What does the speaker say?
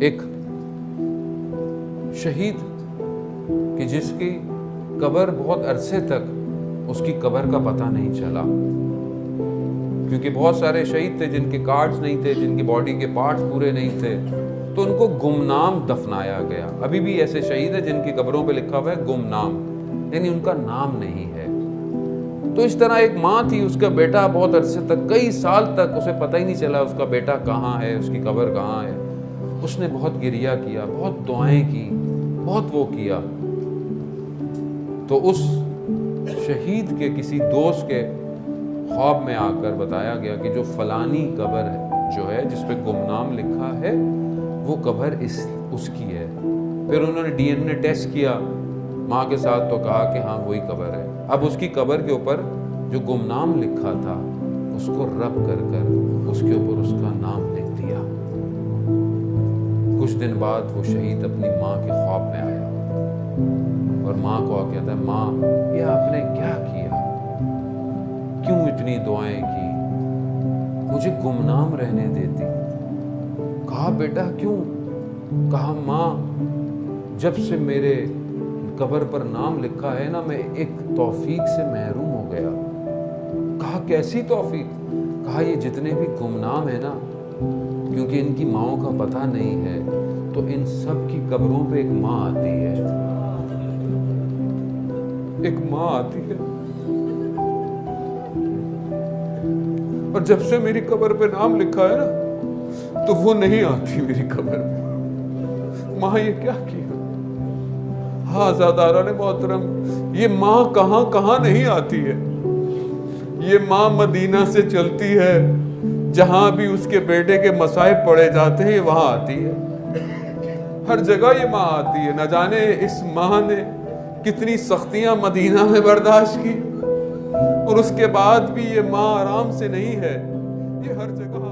ایک شہید کہ جس کی قبر بہت عرصے تک اس کی قبر کا پتہ نہیں چلا، کیونکہ بہت سارے شہید تھے جن کے کارڈز نہیں تھے، جن کی باڈی کے پارٹس پورے نہیں تھے، تو ان کو گمنام دفنایا گیا۔ ابھی بھی ایسے شہید ہیں جن کی قبروں پہ لکھا ہوا ہے گمنام، یعنی ان کا نام نہیں ہے۔ تو اس طرح ایک ماں تھی، اس کا بیٹا بہت عرصے تک، کئی سال تک اسے پتہ ہی نہیں چلا اس کا بیٹا کہاں ہے، اس کی قبر کہاں ہے۔ اس نے بہت گریہ کیا، بہت دعائیں کی، بہت وہ کیا۔ تو اس شہید کے کسی دوست کے خواب میں آ کر بتایا گیا کہ جو فلانی قبر ہے جو ہے جس پہ گمنام لکھا ہے، وہ قبر اس کی ہے۔ پھر انہوں نے DNA ٹیسٹ کیا ماں کے ساتھ، تو کہا کہ ہاں وہی قبر ہے۔ اب اس کی قبر کے اوپر جو گمنام لکھا تھا اس کو رب کر اس کے اوپر اس کا نام لکھ دیا۔ کچھ دن بعد وہ شہید اپنی ماں کے خواب میں آیا اور ماں کو کہتا ہے، ماں یہ آپ نے کیا کیا؟ کیوں اتنی دعائیں کی؟ مجھے گمنام رہنے دیتی۔ کہا بیٹا کیوں؟ کہا ماں جب سے میرے قبر پر نام لکھا ہے نا، میں ایک توفیق سے محروم ہو گیا۔ کہا کیسی توفیق؟ کہا یہ جتنے بھی گمنام ہیں نا، کیونکہ ان کی ماؤں کا پتہ نہیں ہے، تو ان سب کی قبروں پہ ایک ماں آتی ہے، ایک ماں آتی ہے، اور جب سے میری قبر پہ نام لکھا ہے نا تو وہ نہیں آتی میری قبر میں۔ ماں یہ کیا کیا؟ ہاں زاداران محترم، یہ ماں کہاں کہاں نہیں آتی ہے، یہ ماں مدینہ سے چلتی ہے، جہاں بھی اس کے بیٹے کے مصائب پڑے جاتے ہیں وہاں آتی ہے، ہر جگہ یہ ماں آتی ہے۔ نہ جانے اس ماں نے کتنی سختیاں مدینہ میں برداشت کی، اور اس کے بعد بھی یہ ماں آرام سے نہیں ہے، یہ ہر جگہ